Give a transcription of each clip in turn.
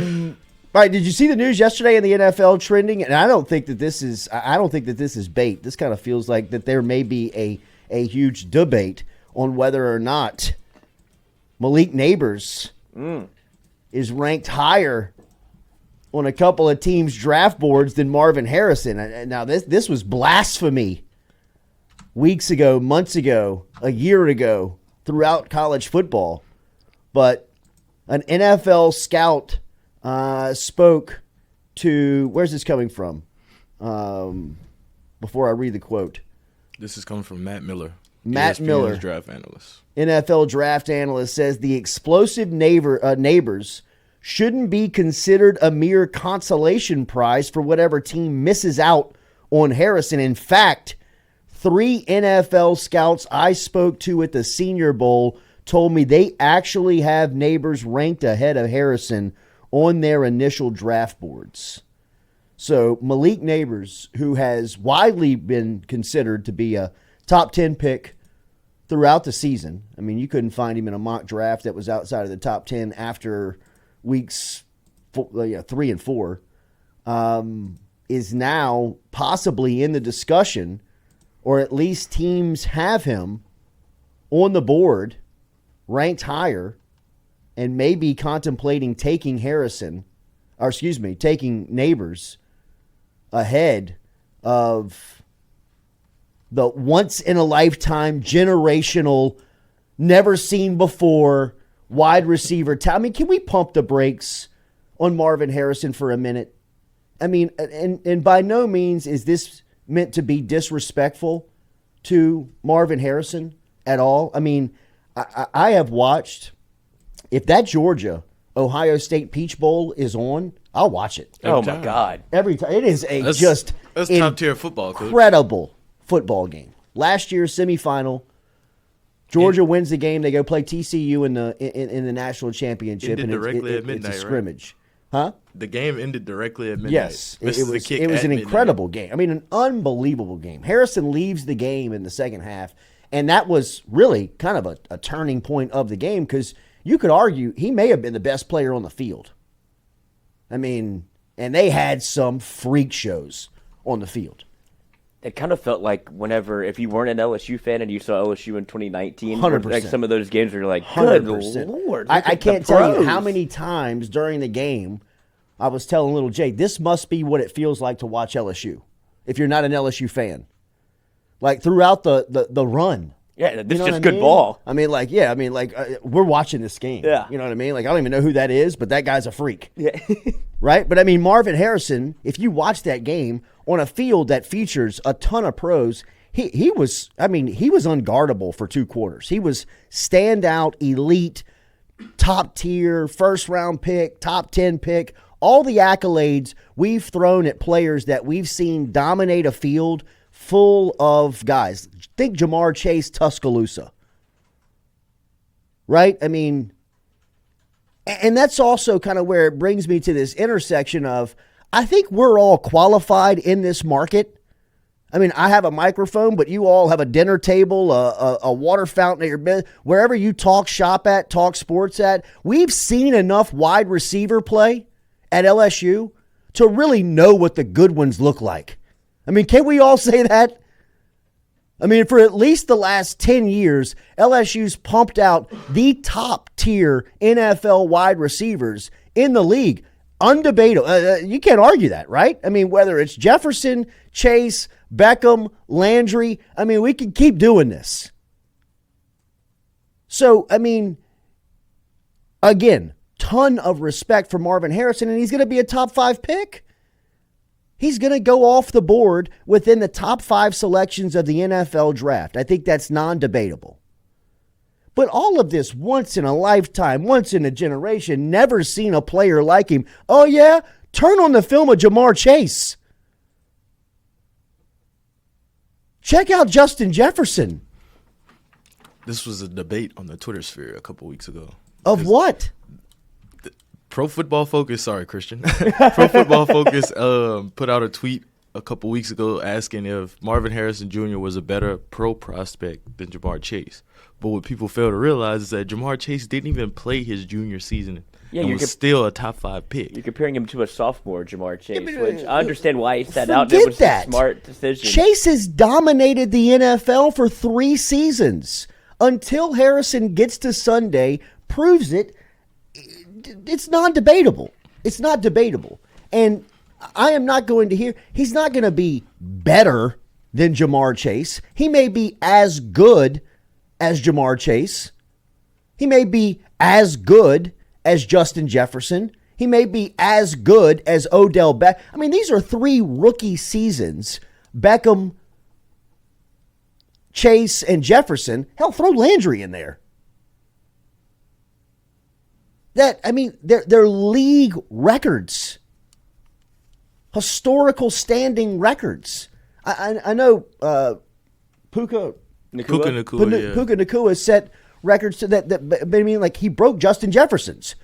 All right, did you see the news yesterday in the NFL trending? And I don't think that this is bait. This kind of feels like that there may be a huge debate on whether or not Malik Nabers is ranked higher on a couple of teams' draft boards than Marvin Harrison. Now, this was blasphemy weeks ago, months ago, a year ago, throughout college football. But an NFL scout spoke to, where's this coming from? Before I read the quote. This is coming from Matt Miller. Matt ESPN's Miller, draft analyst. NFL draft analyst, says the explosive Nabers shouldn't be considered a mere consolation prize for whatever team misses out on Harrison. In fact, 3 NFL scouts I spoke to at the Senior Bowl told me they actually have Nabers ranked ahead of Harrison on their initial draft boards. So Malik Nabers, who has widely been considered to be a top 10 pick throughout the season. I mean, you couldn't find him in a mock draft that was outside of the top 10 after weeks 3 and 4, is now possibly in the discussion, or at least teams have him on the board, ranked higher, and maybe contemplating taking taking Nabers ahead of the once-in-a-lifetime, generational, never-seen-before wide receiver. I mean, can we pump the brakes on Marvin Harrison for a minute? I mean, and by no means is this meant to be disrespectful to Marvin Harrison at all. I mean, I have watched, if that Georgia-Ohio State Peach Bowl is on, I'll watch it. Oh, my God. Every time. It is that's top-tier football, Coach. Incredible football game. Last year's semifinal, Georgia wins the game. They go play TCU in the national championship. Ended directly at midnight, it's a scrimmage. Right? Huh? The game ended directly at midnight. Yes. It was an incredible game. I mean, an unbelievable game. Harrison leaves the game in the second half, and that was really kind of a turning point of the game, because you could argue he may have been the best player on the field. I mean, and they had some freak shows on the field. It kind of felt like if you weren't an LSU fan and you saw LSU in 2019, 100%. Like some of those games where you're like, good 100%. Lord. I can't tell you how many times during the game I was telling little Jay, this must be what it feels like to watch LSU if you're not an LSU fan. Like throughout the run. Yeah, this is just good ball. I mean, we're watching this game. Yeah. You know what I mean? Like, I don't even know who that is, but that guy's a freak. Yeah. Right? But, I mean, Marvin Harrison, if you watch that game on a field that features a ton of pros, he was unguardable for 2 quarters. He was standout, elite, top tier, first-round pick, top 10 pick, all the accolades we've thrown at players that we've seen dominate a field full of guys. Think Jamar Chase, Tuscaloosa. Right? I mean, and that's also kind of where it brings me to this intersection of, I think we're all qualified in this market. I mean, I have a microphone, but you all have a dinner table, a water fountain at your bed, wherever you talk shop at, talk sports at. We've seen enough wide receiver play at LSU to really know what the good ones look like. I mean, can we all say that? I mean, for at least the last 10 years, LSU's pumped out the top tier NFL wide receivers in the league. Undebatable. You can't argue that, right? I mean, whether it's Jefferson, Chase, Beckham, Landry, I mean, we can keep doing this. So, I mean, again, ton of respect for Marvin Harrison, and he's going to be a top 5 pick. He's going to go off the board within the top 5 selections of the NFL draft. I think that's non-debatable. But all of this once in a lifetime, once in a generation, never seen a player like him. Oh, yeah? Turn on the film of Jamar Chase. Check out Justin Jefferson. This was a debate on the Twitter sphere a couple weeks ago. Of what? Pro Football Focus, sorry, Christian. Pro Football Focus put out a tweet a couple weeks ago asking if Marvin Harrison Jr. was a better pro prospect than Jamar Chase. But what people fail to realize is that Jamar Chase didn't even play his junior season and was still a top 5 pick. You're comparing him to a sophomore, Jamar Chase, which I understand why he sat out. Forget It was that. a smart decision. Chase has dominated the NFL for 3 seasons. Until Harrison gets to Sunday, proves it, it's non-debatable. It's not debatable. And I am not going to hear, he's not going to be better than Jamar Chase. He may be as good as Jamar Chase. He may be as good as Justin Jefferson. He may be as good as Odell Beckham. I mean, these are 3 rookie seasons. Beckham, Chase, and Jefferson. Hell, throw Landry in there. They're league records. Historical standing records. I know Puka Nacua set records to that he broke Justin Jefferson's.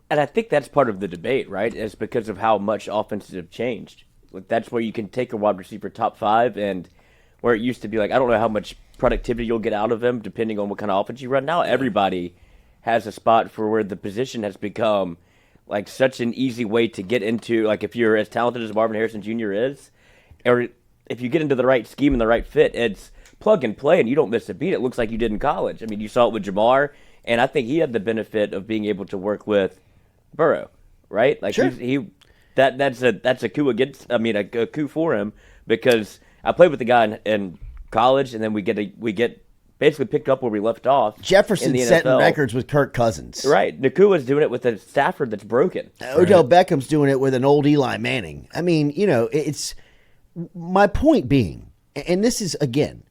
And I think that's part of the debate, right? Is because of how much offenses have changed. Like, that's where you can take a wide receiver top 5, and where it used to be like, I don't know how much productivity you'll get out of him depending on what kind of offense you run. Now everybody has a spot for where the position has become like such an easy way to get into. Like, if you're as talented as Marvin Harrison Jr. is, or if you get into the right scheme and the right fit, it's plug and play, and you don't miss a beat. It looks like you did in college. I mean, you saw it with Jamar, and I think he had the benefit of being able to work with Burrow, right? Like, sure. That's a coup a coup for him, because I played with the guy in college, and then we get basically picked up where we left off. Jefferson setting records with Kirk Cousins. Right. Nakua's doing it with a Stafford that's broken. Odell Beckham's doing it with an old Eli Manning. I mean, it's my point being, and this is, again,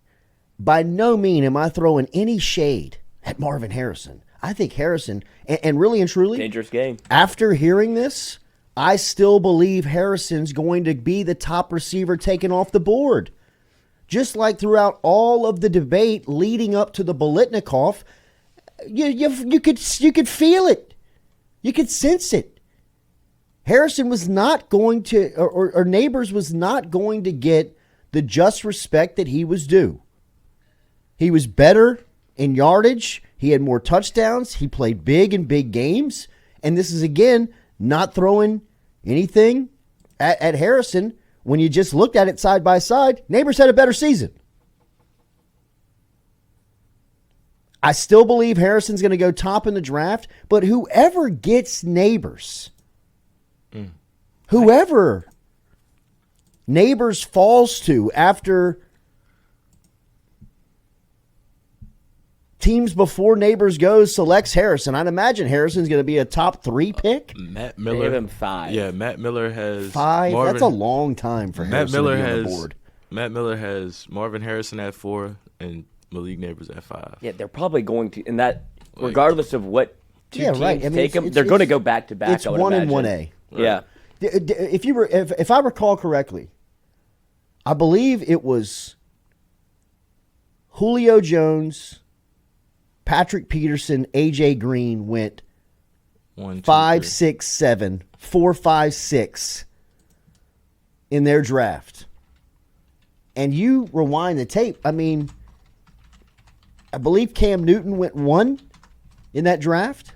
by no means am I throwing any shade at Marvin Harrison. I think Harrison, and really and truly, dangerous game. After hearing this, I still believe Harrison's going to be the top receiver taken off the board. Just like throughout all of the debate leading up to the Biletnikoff, you could feel it. You could sense it. Harrison was not going to, or Nabers was not going to get the just respect that he was due. He was better in yardage. He had more touchdowns. He played big in big games. And this is, again, not throwing anything at Harrison. When you just looked at it side by side, Nabers had a better season. I still believe Harrison's going to go top in the draft, but whoever gets Nabers, whoever Nabers falls to after teams before Nabers goes selects Harrison, I'd imagine Harrison's going to be a top 3 pick. Matt Miller. They have him 5. Yeah, Matt Miller has 5. Marvin, that's a long time for Harrison to be on the board. Matt Miller has Marvin Harrison at 4 and Malik Nabers at 5. Yeah, they're probably going to, and that regardless of what two teams take them, they're going to go back to back. It's 1 and 1A. Right. Yeah. If I recall correctly, I believe it was Julio Jones, Patrick Peterson, AJ Green went 1, 2, 5, 3. 6, 7, 4, 5, 6 in their draft. And you rewind the tape. I mean, I believe Cam Newton went 1 in that draft.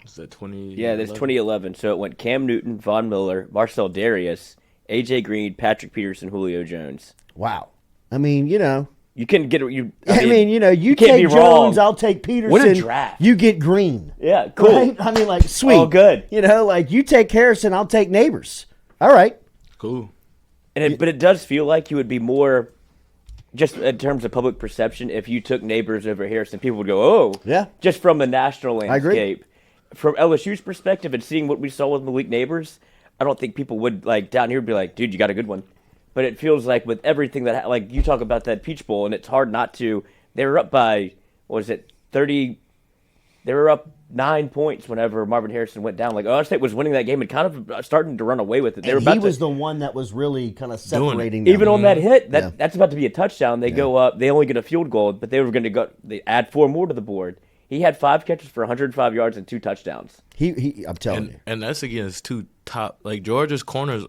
Is that 20? Yeah, that's 2011. So it went Cam Newton, Von Miller, Marcel Darius, AJ Green, Patrick Peterson, Julio Jones. Wow. I mean, You couldn't get you. You can't take be Jones, wrong. I'll take Peterson. What a draft. You get Green. Yeah, cool. Right? I mean, like, sweet. Oh, good. You take Harrison, I'll take Nabers. All right. Cool. But it does feel like you would be more, just in terms of public perception, if you took Nabers over Harrison, people would go, oh. Yeah. Just from the national landscape. I agree. From LSU's perspective and seeing what we saw with Malik Nabers, I don't think people would, down here be like, dude, you got a good one. But it feels like with everything that, you talk about that Peach Bowl, and it's hard not to. They were up by, 30? They were up 9 points whenever Marvin Harrison went down. Ohio State was winning that game and kind of starting to run away with it. He was the one that was really kind of separating them. Even on that hit, that's about to be a touchdown. They go up. They only get a field goal, but they were going to go. They add 4 more to the board. He had 5 catches for 105 yards and 2 touchdowns. I'm telling you. And that's against 2 top, Georgia's corners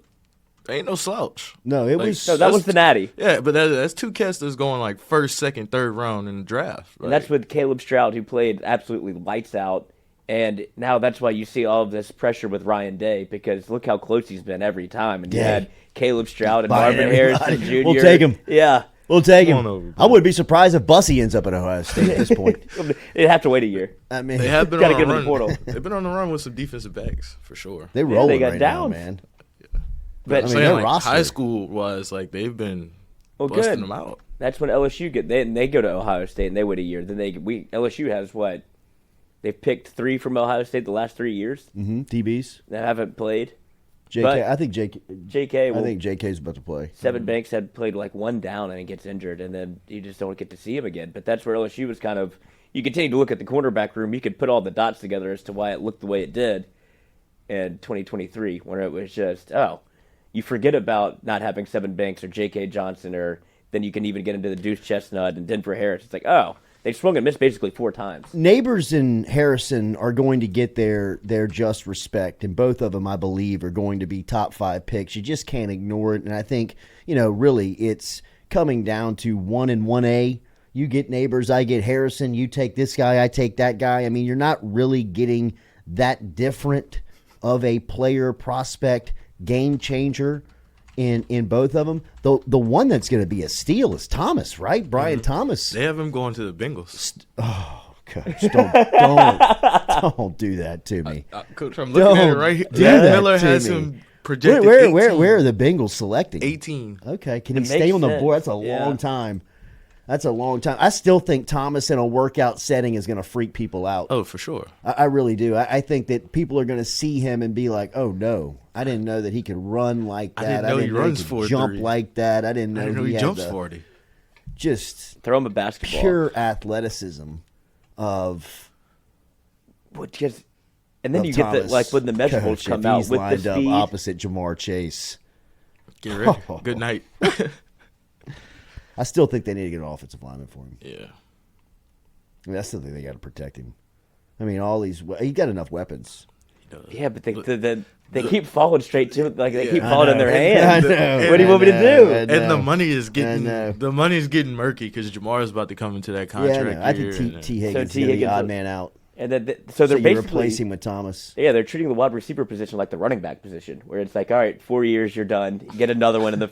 ain't no slouch. No, it Like, was. No, that was the Natty. Yeah, but that's two cats that's going like first, second, third round in the draft. And that's with Caleb Stroud, who played absolutely lights out. And now that's why you see all of this pressure with Ryan Day, because look how close he's been every time. And you had Caleb Stroud and Buying Marvin everybody. Harrison Jr. We'll take him. Yeah. We'll take Come him. on over, I wouldn't be surprised if Bussy ends up at Ohio State at this point. They'd have to wait a year. I mean, they have been Gotta on get a in the run. portal. They've been on the run with some defensive backs for sure. they're rolling they got right downs. now, man. But I mean, Saying their like roster. high school wise, like they've been busting good. them out. That's when LSU they go to Ohio State and they wait a year. Then LSU has what? They've picked 3 from Ohio State the last 3 years DBs. that haven't played. JK. But I think JK. JK, I think JK's about to play. Seven Banks had played like one down and he gets injured, and then you just don't get to see him again. But that's where LSU was kind of. You continue to look at the cornerback room. You could put all the dots together as to why it looked the way it did in 2023, where it was just you forget about not having Seven Banks or J.K. Johnson, or then you can even get into the Deuce Chestnut and Denver Harris. It's like they swung and missed basically 4 times. Nabers and Harrison are going to get their just respect, and both of them, I believe, are going to be top 5 picks. You just can't ignore it, and I think, really it's coming down to 1 and 1A. You get Nabers, I get Harrison, you take this guy, I take that guy. I mean, you're not really getting that different of a player prospect game changer in both of them. The one that's going to be a steal is Thomas, right? Brian Thomas. They have him going to the Bengals. Oh, Coach, don't do that to me. Coach, I'm looking at it right here. do Matt that Miller to has me. him projected Where are the Bengals selecting? 18. Okay, can It he stay makes on the sense. board? That's a Yeah. long time. That's a long time. I still think Thomas in a workout setting is going to freak people out. Oh, for sure. I really do. I think that people are going to see him and be like, "Oh no, I didn't know that he could run like that. I didn't know he runs could jump 4'3". like that. I didn't know, I didn't know he had jumps the 40. Just Throw him a basketball. pure athleticism of." Because, and then of you get the Thomas. like when the measurables Coach, come if out he's with the lined up speed. opposite Jamar Chase. Get ready. Good night. I still think they need to get an offensive lineman for him. Yeah. I mean, that's the thing, they got to protect him. I mean, he got enough weapons. Yeah, but they keep falling straight to it. Like they keep I falling in know. their I hands. know. What do you want me to do? I know. And the money is I know. getting murky because Jamar is about to come into that Yeah, I contract know. I year. think T. Higgins So is T. going to be Higgins odd will- man out. And then so So they're you basically replace him with Thomas. Yeah, they're treating the wide receiver position like the running back position, where it's like, all right, 4 years, you're done. Get another one in the